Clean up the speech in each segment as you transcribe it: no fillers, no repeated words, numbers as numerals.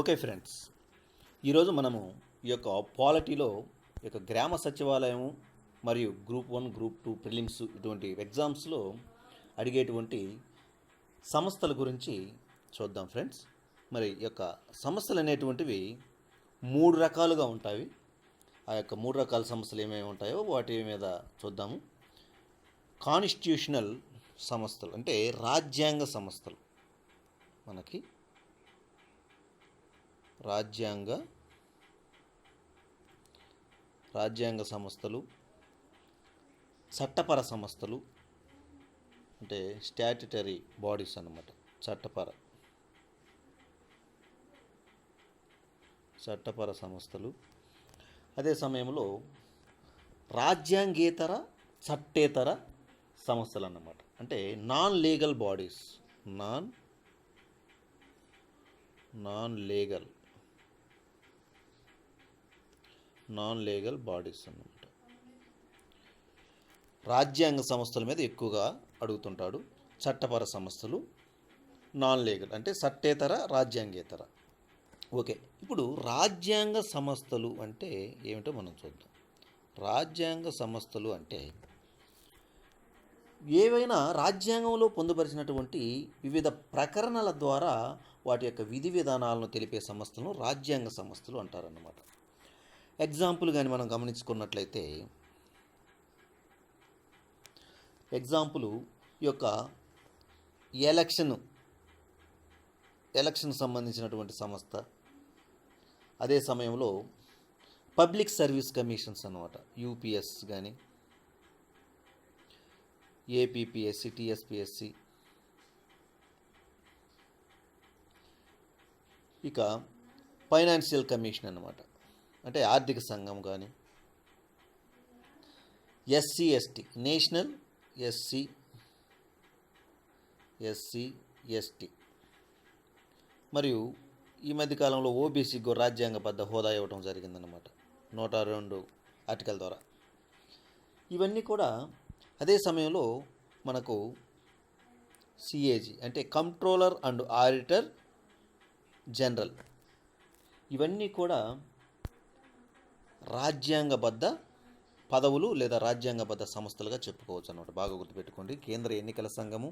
Okay friends, ఈరోజు మనము ఈ యొక్క పాలిటీలో ఈ యొక్క గ్రామ సచివాలయం మరియు గ్రూప్ 1 గ్రూప్ 2 ప్రిలిమ్స్ ఇటువంటి ఎగ్జామ్స్లో అడిగేటువంటి సంస్థల గురించి చూద్దాం ఫ్రెండ్స్. మరి ఈ యొక్క సంస్థలు అనేటువంటివి 3 రకాలుగా ఉంటాయి. ఆ యొక్క 3 రకాల సంస్థలు ఏమేమి ఉంటాయో వాటి మీద చూద్దాము. కాన్స్టిట్యూషనల్ సంస్థలు అంటే రాజ్యాంగ సంస్థలు, మనకి రాజ్యాంగ సంస్థలు, చట్టపర సంస్థలు అంటే స్టాట్యుటరీ బాడీస్ అన్నమాట. చట్టపర సంస్థలు. అదే సమయంలో రాజ్యాంగేతర చట్టేతర సంస్థలు అన్నమాట. అంటే non legal bodies, non legal bodies అన్నమాట. రాజ్యాంగ సంస్థల మీద ఎక్కువగా అడుగుతుంటాడు. చట్టపర సంస్థలు, నాన్ లీగల్ అంటే చట్టేతర, రాజ్యాంగేతర. ఓకే, ఇప్పుడు రాజ్యాంగ సంస్థలు అంటే ఏమిటో మనం చూద్దాం. రాజ్యాంగ సంస్థలు అంటే ఏవైనా రాజ్యాంగంలో పొందుపరిచినటువంటి వివిధ ప్రకరణల ద్వారా వాటి యొక్క విధి విధానాలను తెలిపే సంస్థలను రాజ్యాంగ సంస్థలు అంటారన్నమాట. ఎగ్జాంపుల్ కానీ మనం గమనించుకున్నట్లయితే, ఎగ్జాంపుల్ ఈ యొక్క ఎలక్షన్ సంబంధించినటువంటి సంస్థ. అదే సమయంలో పబ్లిక్ సర్వీస్ కమిషన్స్ అన్నమాట. యూపీఎస్ కానీ, ఏపీపీఎస్సి, టీఎస్పీఎస్సి. ఇక ఫైనాన్షియల్ కమిషన్ అన్నమాట, అంటే ఆర్థిక సంఘం కానీ. SC ST, national SC ST. మరియు ఈ మధ్యకాలంలో ఓబీసీకి రాజ్యాంగబద్ధ హోదా ఇవ్వడం జరిగిందన్నమాట 102 ఆర్టికల్ ద్వారా. ఇవన్నీ కూడా అదే సమయంలో మనకు సిఏజీ అంటే కంట్రోలర్ అండ్ ఆడిటర్ జనరల్. ఇవన్నీ కూడా రాజ్యాంగబద్ధ పదవులు లేదా రాజ్యాంగబద్ధ సంస్థలుగా చెప్పుకోవచ్చు అన్నమాట. బాగా గుర్తుపెట్టుకోండి. కేంద్ర ఎన్నికల సంఘము,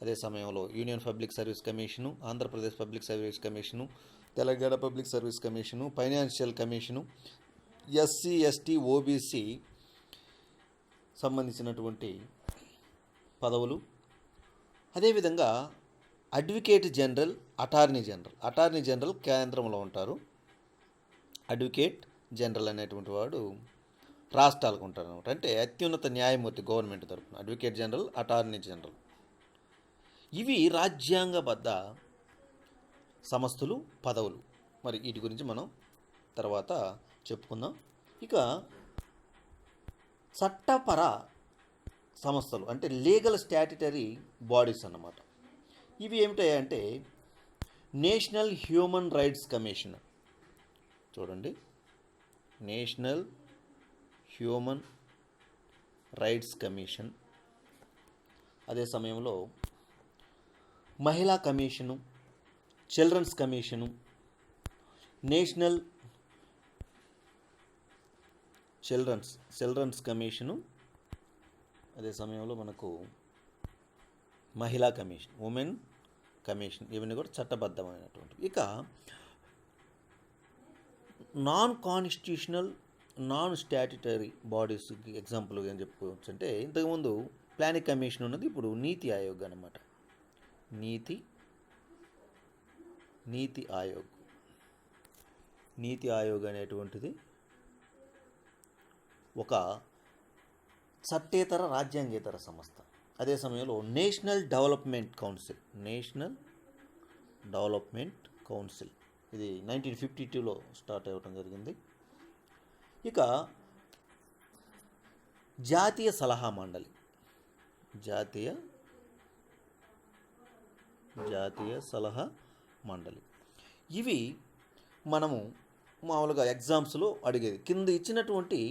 అదే సమయంలో union public service commission, Andhra Pradesh public service commission, Telangana public service commission, financial commission, SC ST OBC సంబంధించినటువంటి పదవులు. అదేవిధంగా అడ్వకేట్ జనరల్, అటార్నీ జనరల్ కేంద్రంలో ఉంటారు. అడ్వకేట్ జనరల్ అనేటువంటి వాడు రాష్ట్రాలకు ఉంటారు అనమాట. అంటే అత్యున్నత న్యాయమూర్తి గవర్నమెంట్ తరఫున అడ్వకేట్ జనరల్, అటార్నీ జనరల్. ఇవి రాజ్యాంగబద్ధ సంస్థలు, పదవులు. మరి వీటి గురించి మనం తర్వాత చెప్పుకుందాం. ఇక చట్టపర సంస్థలు అంటే లీగల్ స్టాట్యుటరీ బాడీస్ అన్నమాట. ఇవి ఏమిటాయంటే నేషనల్ హ్యూమన్ రైట్స్ కమిషన్. చూడండి, నేషనల్ హ్యూమన్ రైట్స్ కమిషన్. అదే సమయంలో మహిళా commission, children's commission, national children's commission. అదే సమయంలో మనకు మహిళా కమిషన్, ఉమెన్ కమిషన్. ఇవన్నీ కూడా చట్టబద్ధమైనటువంటి. ఇక నాన్ కాన్స్టిట్యూషనల్, నాన్ స్టాట్యుటరీ బాడీస్కి ఎగ్జాంపుల్ ఏం చెప్పుకోవచ్చు అంటే, ఇంతకుముందు ప్లానింగ్ కమిషన్ ఉన్నది, ఇప్పుడు నీతి ఆయోగ్ అన్నమాట. నీతి ఆయోగ్ అనేటువంటిది ఒక చట్టేతర, రాజ్యాంగేతర సంస్థ. అదే సమయంలో నేషనల్ డెవలప్మెంట్ కౌన్సిల్ ఇది 1952లో స్టార్ట్ అవ్వడం జరిగింది. ఇక జాతీయ సలహా మండలి, జాతీయ సలహా మండలి. ఇవి మనము మామూలుగా ఎగ్జామ్స్లో అడిగేది. కింద ఇచ్చినటువంటి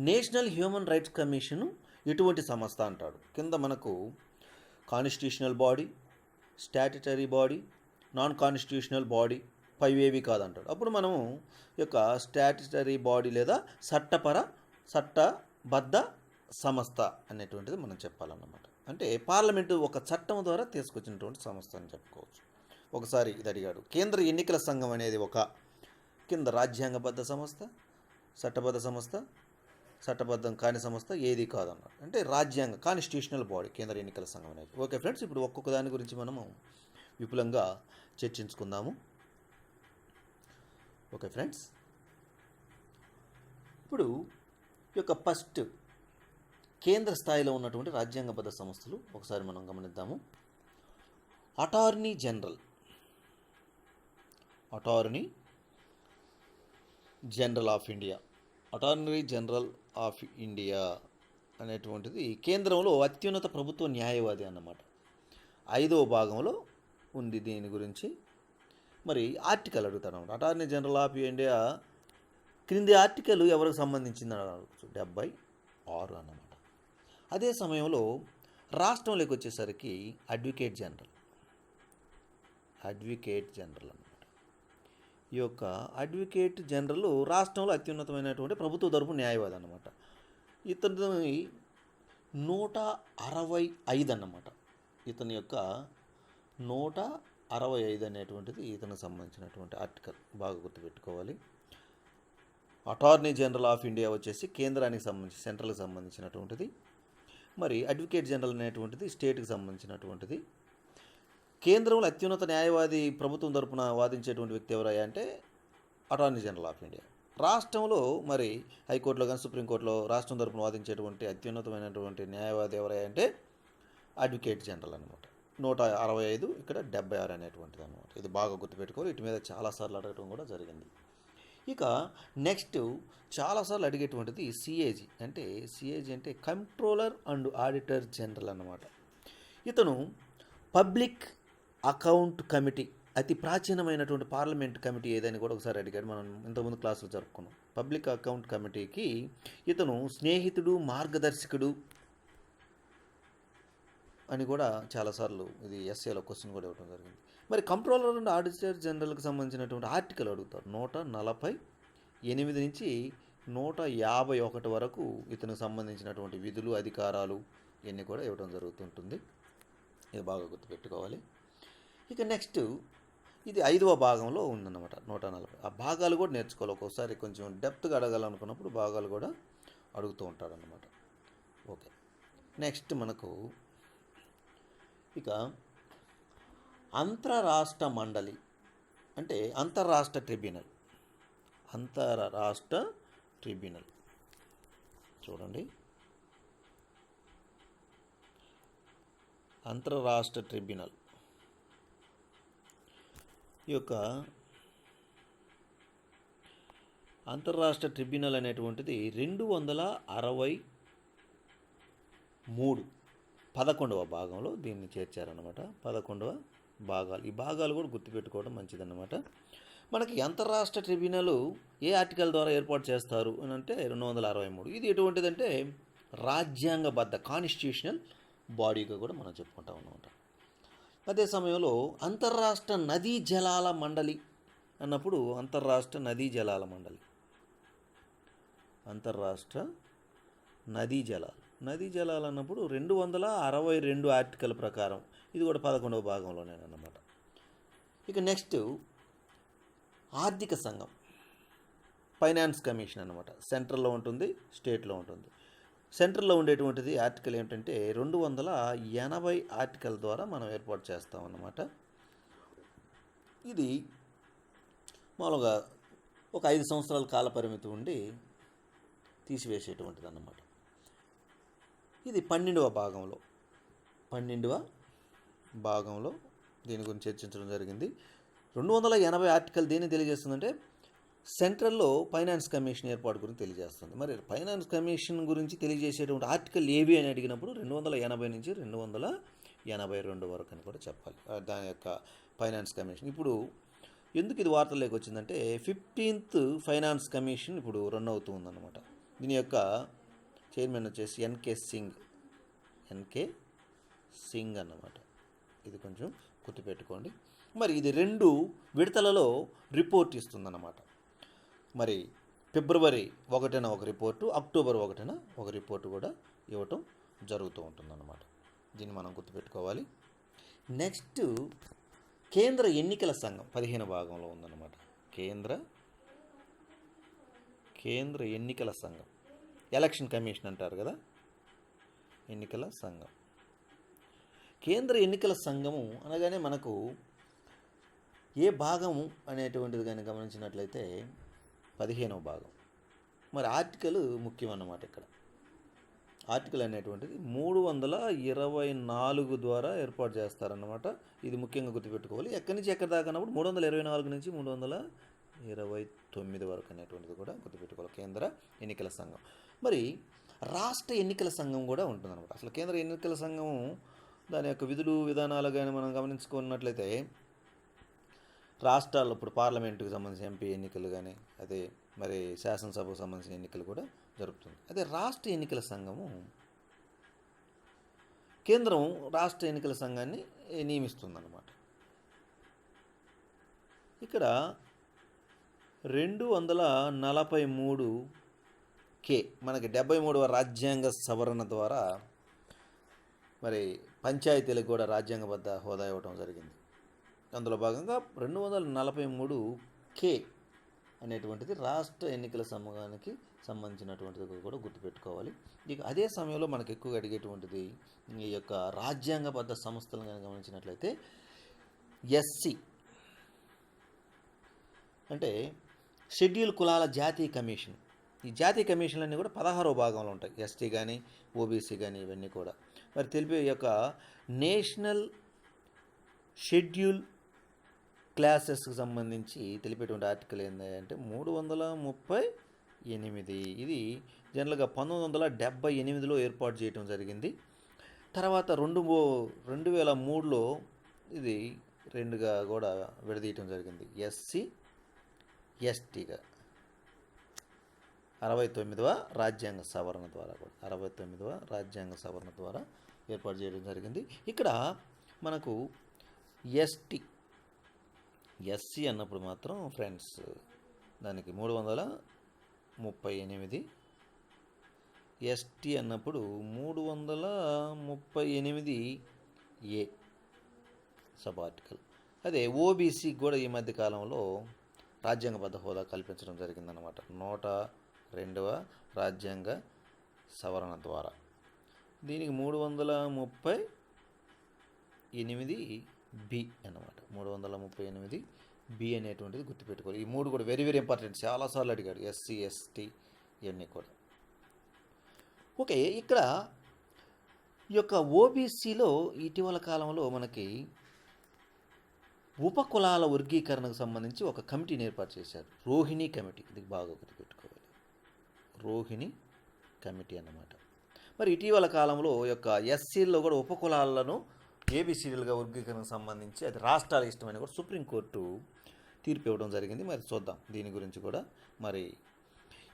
నేషనల్ హ్యూమన్ రైట్స్ కమిషను ఎటువంటి సంస్థ అంటాడు. కింద మనకు constitutional body, statutory body, non constitutional body, పైవేవి కాదంటాడు. అప్పుడు మనము ఈ యొక్క స్టాట్యుటరీ బాడీ లేదా చట్టబద్ధ సంస్థ అనేటువంటిది మనం చెప్పాలన్నమాట. అంటే పార్లమెంటు ఒక చట్టం ద్వారా తీసుకొచ్చినటువంటి సంస్థ అని చెప్పుకోవచ్చు. ఒకసారి ఇది అడిగాడు, కేంద్ర ఎన్నికల సంఘం అనేది ఒక కింద రాజ్యాంగబద్ధ సంస్థ, చట్టబద్ధ సంస్థ, చట్టబద్ధం కాని సంస్థ ఏది కాదన్నాడు. అంటే రాజ్యాంగ కాన్స్టిట్యూషనల్ బాడీ కేంద్ర ఎన్నికల సంఘం అనేది. ఓకే ఫ్రెండ్స్, ఇప్పుడు ఒక్కొక్క దాని గురించి మనము విపులంగా చర్చించుకుందాము. ఓకే ఫ్రెండ్స్, ఇప్పుడు ఈ యొక్క ఫస్ట్ కేంద్ర స్థాయిలో ఉన్నటువంటి రాజ్యాంగబద్ధ సంస్థలు ఒకసారి మనం గమనిద్దాము. Attorney general of India, attorney general of India అనేటువంటిది కేంద్రంలో అత్యున్నత ప్రభుత్వ న్యాయవాది అన్నమాట. 5వ భాగంలో ఉంది దీని గురించి. మరి ఆర్టికల్ అడుగుతాడు అన్నమాట. అటార్నీ జనరల్ ఆఫ్ ఇండియా క్రింది ఆర్టికల్ ఎవరికి సంబంధించింది అడగచ్చు. 76 అన్నమాట. అదే సమయంలో రాష్ట్రంలోకి వచ్చేసరికి అడ్వకేట్ జనరల్ అన్నమాట. ఈ యొక్క అడ్వకేట్ జనరల్ రాష్ట్రంలో అత్యున్నతమైనటువంటి ప్రభుత్వ తరపు న్యాయవాది అన్నమాట. ఇతని 165 అన్నమాట. ఇతని యొక్క 165 అనేటువంటిది ఇతనికి సంబంధించినటువంటి ఆర్టికల్, బాగా గుర్తుపెట్టుకోవాలి. అటార్నీ జనరల్ ఆఫ్ ఇండియా వచ్చేసి కేంద్రానికి సంబంధించి సెంట్రల్కి సంబంధించినటువంటిది. మరి అడ్వకేట్ జనరల్ అనేటువంటిది స్టేట్కి సంబంధించినటువంటిది. కేంద్రంలో అత్యున్నత న్యాయవాది ప్రభుత్వం తరపున వాదించేటువంటి వ్యక్తి ఎవరయ్యా అంటే అటార్నీ జనరల్ ఆఫ్ ఇండియా. రాష్ట్రంలో మరి హైకోర్టులో కానీ సుప్రీంకోర్టులో రాష్ట్రం తరపున వాదించేటువంటి అత్యున్నతమైనటువంటి న్యాయవాది ఎవరయ్యా అంటే అడ్వకేట్ జనరల్ అనమాట. 165 ఇక్కడ 76 అనేటువంటిది అనమాట. ఇది బాగా గుర్తుపెట్టుకోవాలి. వీటి మీద చాలాసార్లు అడగడం కూడా జరిగింది. ఇక నెక్స్ట్ చాలాసార్లు అడిగేటువంటిది సిఏజీ అంటే కంట్రోలర్ అండ్ ఆడిటర్ జనరల్ అన్నమాట. ఇతను పబ్లిక్ అకౌంట్ కమిటీ, అతి ప్రాచీనమైనటువంటి పార్లమెంట్ కమిటీ ఏదని కూడా ఒకసారి అడిగాడు. మనం ఇంతకుముందు క్లాసులో జరుపుకున్నాం. పబ్లిక్ అకౌంట్ కమిటీకి ఇతను స్నేహితుడు, మార్గదర్శకుడు అని కూడా చాలాసార్లు ఇది ఎస్ఏలో క్వశ్చన్ కూడా ఇవ్వడం జరిగింది. మరి కంట్రోలర్ అండ్ ఆడిటర్ జనరల్కి సంబంధించినటువంటి ఆర్టికల్ అడుగుతారు. 148 నుంచి 151 వరకు ఇతనికి సంబంధించినటువంటి విధులు, అధికారాలు ఇవన్నీ కూడా ఇవ్వడం జరుగుతుంటుంది. ఇది బాగా గుర్తుపెట్టుకోవాలి. ఇక నెక్స్ట్ ఇది 5వ భాగంలో ఉందన్నమాట. 140 ఆ భాగాలు కూడా నేర్చుకోవాలి. ఒక్కోసారి కొంచెం డెప్త్గా అడగాలనుకున్నప్పుడు భాగాలు కూడా అడుగుతూ ఉంటాడన్నమాట. ఓకే, నెక్స్ట్ మనకు ఇక అంతర్రాష్ట్ర మండలి అంటే అంతర్రాష్ట్ర ట్రిబ్యునల్ చూడండి. అంతర్రాష్ట్ర ట్రిబ్యునల్ ఈ యొక్క అంతర్రాష్ట్ర ట్రిబ్యునల్ అనేటువంటిది 263 11వ భాగంలో దీన్ని చేర్చారనమాట. 11వ భాగాలు. ఈ భాగాలు కూడా గుర్తుపెట్టుకోవడం మంచిదన్నమాట. మనకి అంతర్రాష్ట్ర ట్రిబ్యునల్ ఏ ఆర్టికల్ ద్వారా ఏర్పాటు చేస్తారు అని అంటే 263. ఇది ఎటువంటిదంటే రాజ్యాంగబద్ధ కాన్స్టిట్యూషనల్ బాడీగా కూడా మనం చెప్పుకుంటాం అన్నమాట. అదే సమయంలో అంతర్రాష్ట్ర నదీ జలాల మండలి అన్నప్పుడు అంతర్రాష్ట్ర నదీ జలాల మండలి, అంతర్రాష్ట్ర నదీ జలాలు అన్నప్పుడు 262 ఆర్టికల్ ప్రకారం ఇది కూడా 11వ భాగంలోనే అన్నమాట. ఇక నెక్స్ట్ ఆర్థిక సంఘం, ఫైనాన్స్ కమిషన్ అన్నమాట. సెంట్రల్లో ఉంటుంది, స్టేట్లో ఉంటుంది. సెంట్రల్లో ఉండేటువంటిది ఆర్టికల్ ఏమిటంటే 280 ఆర్టికల్ ద్వారా మనం ఏర్పాటు చేస్తాం అన్నమాట. ఇది మామూలుగా ఒక 5 సంవత్సరాల కాల పరిమితి ఉండి తీసివేసేటువంటిది అన్నమాట. ఇది 12వ భాగంలో దీని గురించి చర్చించడం జరిగింది. 280 ఆర్టికల్ దేన్ని తెలియజేస్తుందంటే సెంట్రల్లో ఫైనాన్స్ కమిషన్ ఏర్పాటు గురించి తెలియజేస్తుంది. మరి ఫైనాన్స్ కమిషన్ గురించి తెలియజేసేటువంటి ఆర్టికల్ ఏవి అని అడిగినప్పుడు 280 నుంచి 282 వరకు అని కూడా చెప్పాలి దాని యొక్క ఫైనాన్స్ కమిషన్. ఇప్పుడు ఎందుకు ఇది వార్తల్లోకి వచ్చిందంటే 15th ఫైనాన్స్ కమిషన్ ఇప్పుడు రన్ అవుతూ ఉందన్నమాట. దీని యొక్క చైర్మన్ వచ్చేసి ఎన్కే సింగ్ అన్నమాట. ఇది కొంచెం గుర్తుపెట్టుకోండి. మరి ఇది 2 విడతలలో రిపోర్ట్ ఇస్తుందన్నమాట. మరి ఫిబ్రవరి 1న ఒక రిపోర్టు, అక్టోబర్ 1న ఒక రిపోర్టు కూడా ఇవ్వటం జరుగుతూ ఉంటుందన్నమాట. దీన్ని మనం గుర్తుపెట్టుకోవాలి. నెక్స్ట్ కేంద్ర ఎన్నికల సంఘం 15 భాగంలో ఉందన్నమాట. కేంద్ర ఎన్నికల సంఘం, ఎలక్షన్ కమిషన్ అంటారు కదా, ఎన్నికల సంఘం. కేంద్ర ఎన్నికల సంఘము అనగానే మనకు ఏ భాగము అనేటువంటిది కానీ గమనించినట్లయితే 15వ భాగం. మరి ఆర్టికల్ ముఖ్యం అన్నమాట. ఇక్కడ ఆర్టికల్ అనేటువంటిది 324 ద్వారా ఏర్పాటు చేస్తారన్నమాట. ఇది ముఖ్యంగా గుర్తుపెట్టుకోవాలి. ఎక్కడి నుంచి ఎక్కడి దాకా అన్నప్పుడు 324 నుంచి 329 వరకు అనేటువంటిది కూడా గుర్తుపెట్టుకోవాలి. కేంద్ర ఎన్నికల సంఘం. మరి రాష్ట్ర ఎన్నికల సంఘం కూడా ఉంటుందన్నమాట. అసలు కేంద్ర ఎన్నికల సంఘం దాని యొక్క విధులు విధానాలు కానీ మనం గమనించుకున్నట్లయితే రాష్ట్రాల్లో ఇప్పుడు పార్లమెంటుకు సంబంధించిన ఎంపీ ఎన్నికలు కానీ, అదే మరి శాసనసభకు సంబంధించిన ఎన్నికలు కూడా జరుపుతుంది. అదే రాష్ట్ర ఎన్నికల సంఘము, కేంద్రం రాష్ట్ర ఎన్నికల సంఘాన్ని నియమిస్తుందన్నమాట. ఇక్కడ 243 మనకి 73వ రాజ్యాంగ సవరణ ద్వారా మరి పంచాయతీలకు కూడా రాజ్యాంగబద్ధ హోదా ఇవ్వడం జరిగింది. అందులో భాగంగా 243 అనేటువంటిది రాష్ట్ర ఎన్నికల సంఘానికి సంబంధించినటువంటిది కూడా గుర్తుపెట్టుకోవాలి. ఇక అదే సమయంలో మనకు ఎక్కువగా అడిగేటువంటిది ఈ యొక్క రాజ్యాంగబద్ధ సంస్థలను కనుక గమనించినట్లయితే ఎస్సీ అంటే షెడ్యూల్ కులాల జాతీయ కమిషన్. ఈ జాతీయ కమిషన్లన్నీ కూడా 16వ భాగంలో ఉంటాయి. ఎస్టీ కానీ ఓబీసీ కానీ ఇవన్నీ కూడా. మరి తెలిపే యొక్క నేషనల్ షెడ్యూల్ క్లాసెస్కి సంబంధించి తెలిపేటువంటి ఆర్టికల్ ఏంటంటే 338. ఇది జనరల్గా 1978లో ఏర్పాటు చేయడం జరిగింది. తర్వాత 2003లో ఇది 2గా కూడా విడదీయటం జరిగింది. ఎస్సీ ఎస్టీగా 69వ రాజ్యాంగ సవరణ ద్వారా కూడా 69వ రాజ్యాంగ సవరణ ద్వారా ఏర్పాటు చేయడం జరిగింది. ఇక్కడ మనకు ఎస్సీ అన్నప్పుడు మాత్రం ఫ్రెండ్స్ దానికి 338, ఎస్టీ అన్నప్పుడు 338A సబ్ ఆర్టికల్. అదే ఓబీసీకి కూడా ఈ మధ్య కాలంలో రాజ్యాంగబద్ధ హోదా కల్పించడం జరిగిందన్నమాట 102వ రాజ్యాంగ సవరణ ద్వారా. దీనికి 338B అన్నమాట. 338B అనేటువంటిది గుర్తుపెట్టుకోవాలి. ఈ 3 కూడా వెరీ వెరీ ఇంపార్టెంట్. చాలాసార్లు అడిగాడు ఎస్సీ ఎస్టీ ఇవన్నీ కూడా. ఓకే, ఇక్కడ ఈ యొక్క ఓబీసీలో ఇటీవల కాలంలో మనకి ఉపకులాల వర్గీకరణకు సంబంధించి ఒక కమిటీని ఏర్పాటు చేశారు. రోహిణి కమిటీ. ఇది బాగా గుర్తుపెట్టుకోవాలి. రోహిణి కమిటీ అన్నమాట. మరి ఇటీవల కాలంలో ఈ యొక్క ఎస్సీల్లో కూడా ఉపకులాలను ఏబిసిడీలుగా వర్గీకరణకు సంబంధించి అది రాష్ట్రాల ఇష్టమని కూడా సుప్రీంకోర్టు తీర్పు ఇవ్వడం జరిగింది. మరి చూద్దాం దీని గురించి కూడా. మరి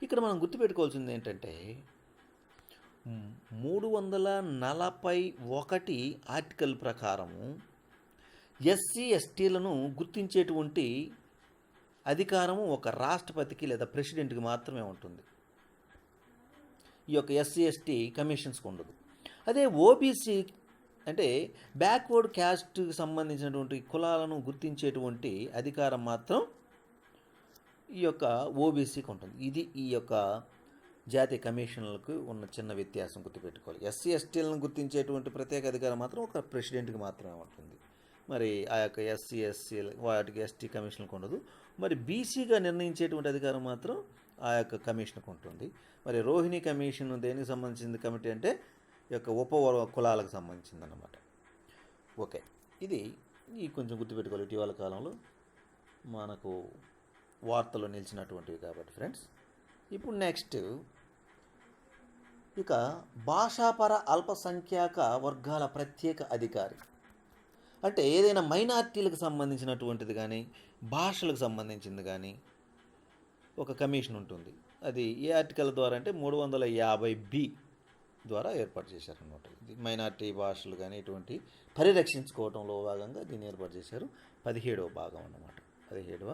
ఇక్కడ మనం గుర్తుపెట్టుకోవాల్సింది ఏంటంటే 341 ఆర్టికల్ ప్రకారము ఎస్సీ ఎస్టీలను గుర్తించేటువంటి అధికారము ఒక రాష్ట్రపతికి లేదా ప్రెసిడెంట్కి మాత్రమే ఉంటుంది. ఈ యొక్క ఎస్సీ ఎస్టీ కమిషన్స్కి ఉండదు. అదే ఓబీసీ అంటే బ్యాక్వర్డ్ క్యాస్ట్కి సంబంధించినటువంటి కులాలను గుర్తించేటువంటి అధికారం మాత్రం ఈ యొక్క ఓబీసీకి ఉంటుంది. ఇది ఈ యొక్క జాతీయ కమిషన్లకు ఉన్న చిన్న వ్యత్యాసం గుర్తుపెట్టుకోవాలి. ఎస్సీ ఎస్టీలను గుర్తించేటువంటి ప్రత్యేక అధికారం మాత్రం ఒక ప్రెసిడెంట్కి మాత్రమే ఉంటుంది. మరి ఆ యొక్క ఎస్సీ ఎస్సీ వాటికి ఎస్టీ కమిషన్కి ఉండదు. మరి బీసీగా నిర్ణయించేటువంటి అధికారం మాత్రం ఆ యొక్క కమిషన్కి ఉంటుంది. మరి రోహిణి కమిషన్ దేనికి సంబంధించింది కమిటీ అంటే ఈ యొక్క ఉప కులాలకు సంబంధించింది అన్నమాట. ఓకే, ఇది కొంచెం గుర్తుపెట్టుకోవాలి. ఇటీవల కాలంలో మనకు వార్తల్లో నిలిచినటువంటివి కాబట్టి ఫ్రెండ్స్. ఇప్పుడు నెక్స్ట్ ఇక భాషాపర అల్పసంఖ్యాక వర్గాల ప్రత్యేక అధికారి. అంటే ఏదైనా మైనార్టీలకు సంబంధించినటువంటిది కానీ భాషలకు సంబంధించింది కానీ ఒక కమిషన్ ఉంటుంది. అది ఏ ఆర్టికల్ ద్వారా అంటే 350B ద్వారా ఏర్పాటు చేశారనమాట. ఇది మైనార్టీ భాషలు కానీ ఇటువంటి పరిరక్షించుకోవడంలో భాగంగా దీన్ని ఏర్పాటు చేశారు. 17వ భాగం అన్నమాట. 17వ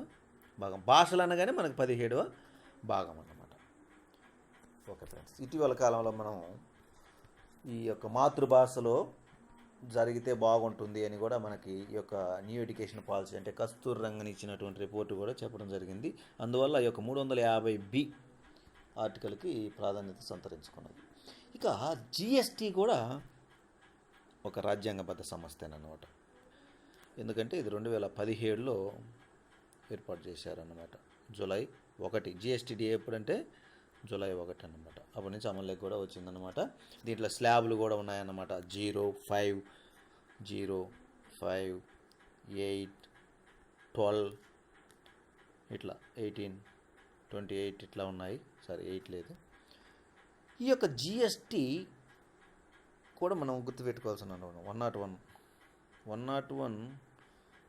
భాగం భాషలు అనగానే మనకు 17వ భాగం అన్నమాట. ఓకే ఫ్రెండ్స్, ఇటీవల కాలంలో మనం ఈ యొక్క మాతృభాషలో జరిగితే బాగుంటుంది అని కూడా మనకి ఈ యొక్క న్యూ ఎడ్యుకేషన్ పాలసీ అంటే కస్తూరి రంగన్ ఇచ్చినటువంటి రిపోర్టు కూడా చెప్పడం జరిగింది. అందువల్ల ఈ యొక్క 350B ఆర్టికల్కి ప్రాధాన్యత సంతరించుకున్నది. ఇక జిఎస్టీ కూడా ఒక రాజ్యాంగబద్ధ సంస్థేనన్నమాట. ఎందుకంటే ఇది 2017లో ఏర్పాటు చేశారన్నమాట. జూలై 1 జిఎస్టీడీ ఎప్పుడంటే జూలై 1 అన్నమాట. అప్పటి నుంచి అమల్లోకి కూడా వచ్చిందన్నమాట. దీంట్లో స్లాబ్లు కూడా ఉన్నాయన్నమాట. 0, 5, 0, 5, 8, 12 ఇట్లా 18, 28 ఇట్లా ఉన్నాయి. సరే 8 లేదు. ఈ యొక్క జిఎస్టీ కూడా మనం గుర్తుపెట్టుకోవాల్సిన 101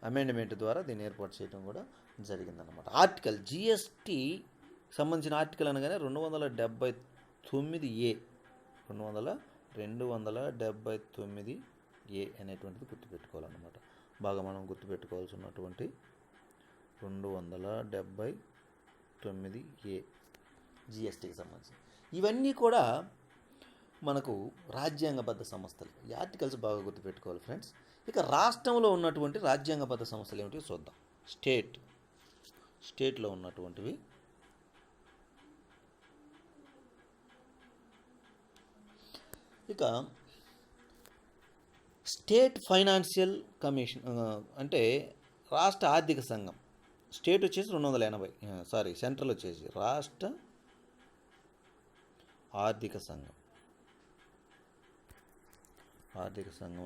అమెండ్మెంట్ ద్వారా దీన్ని ఏర్పాటు చేయడం కూడా జరిగిందన్నమాట. ఆర్టికల్ జిఎస్టీ సంబంధించిన ఆర్టికల్ అనగానే 279A 279A అనేటువంటిది గుర్తుపెట్టుకోవాలన్నమాట. బాగా మనం గుర్తుపెట్టుకోవాల్సినటువంటి 279A జిఎస్టీకి సంబంధించి ఇవన్నీ కూడా మనకు రాజ్యాంగబద్ధ సంస్థలు. ఈ ఆర్టికల్స్ బాగా గుర్తుపెట్టుకోవాలి ఫ్రెండ్స్. ఇక రాష్ట్రంలో ఉన్నటువంటి రాజ్యాంగబద్ధ సంస్థలు ఏమిటి చూద్దాం. స్టేట్లో ఉన్నటువంటివి ఇక స్టేట్ ఫైనాన్షియల్ కమిషన్ అంటే రాష్ట్ర ఆర్థిక సంఘం. స్టేట్ వచ్చేసి 280 సెంట్రల్ వచ్చేసి రాష్ట్ర ఆర్థిక సంఘం.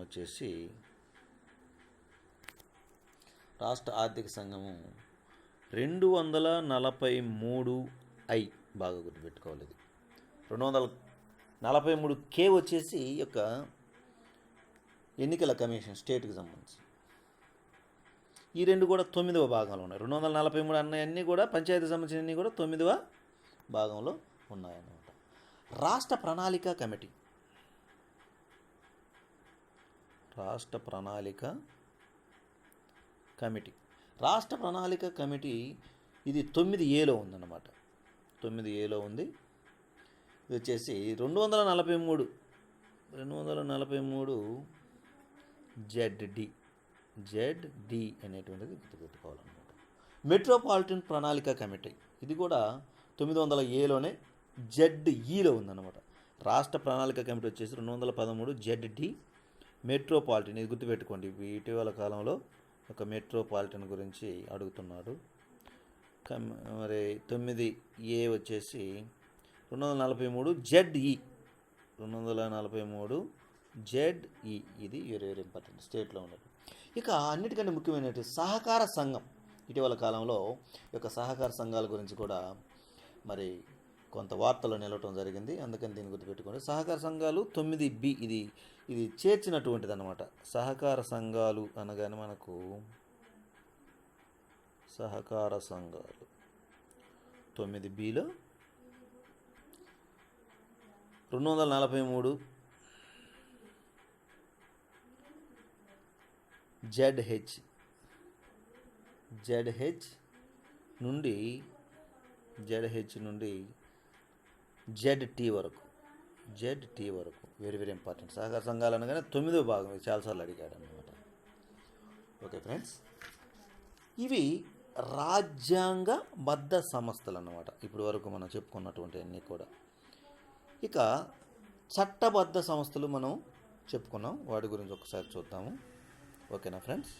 వచ్చేసి రాష్ట్ర ఆర్థిక సంఘము 243I బాగా గుర్తుపెట్టుకోవాలి. ఇది 243K వచ్చేసి యొక్క ఎన్నికల కమిషన్ స్టేట్కి సంబంధించి. ఈ రెండు కూడా 9వ భాగంలో ఉన్నాయి. 243 అన్నీ కూడా పంచాయతీ సంబంధించినవి కూడా 9వ భాగంలో ఉన్నాయన్నమాట. రాష్ట్ర ప్రణాళిక కమిటీ. రాష్ట్ర ప్రణాళిక కమిటీ ఇది 9Aలో ఉందన్నమాట. 9Aలో ఉంది. ఇది వచ్చేసి 243 ZD అనేటువంటిది గుర్తుపెట్టుకోవాలన్నమాట. మెట్రోపాలిటన్ ప్రణాళిక కమిటీ ఇది కూడా 900Aలోనే ZEలో ఉందన్నమాట. రాష్ట్ర ప్రణాళిక కమిటీ వచ్చేసి 213 ZD. మెట్రోపాలిటన్ ఇది గుర్తుపెట్టుకోండి. ఇటీవల కాలంలో ఒక మెట్రోపాలిటన్ గురించి అడుగుతున్నాడు. మరి 9A వచ్చేసి 243 ZE. 243 ZE ఇది వెరీ వెరీ ఇంపార్టెంట్ స్టేట్లో ఉన్నది. ఇక అన్నిటికంటే ముఖ్యమైనటువంటి సహకార సంఘం. ఇటీవల కాలంలో ఈ యొక్క సహకార సంఘాల గురించి కూడా మరి కొంత వార్తలు నిలవటం జరిగింది. అందుకని దీన్ని గుర్తుపెట్టుకోండి. సహకార సంఘాలు 9B ఇది చేర్చినటువంటిది అన్నమాట. సహకార సంఘాలు అనగానే మనకు సహకార సంఘాలు 9Bలో 243 ZH నుండి ZT వరకు వెరీ వెరీ ఇంపార్టెంట్. సహకార సంఘాలు అనగానే 9వ భాగం. ఇది చాలాసార్లు అడిగాడు అన్నమాట. ఓకే ఫ్రెండ్స్, ఇవి రాజ్యాంగబద్ధ సంస్థలు అన్నమాట. ఇప్పటి వరకు మనం చెప్పుకున్నటువంటి అన్నీ కూడా. ఇక చట్టబద్ధ సంస్థలు మనం చెప్పుకున్నాం. వాటి గురించి ఒకసారి చూద్దాము. ఓకేనా ఫ్రెండ్స్.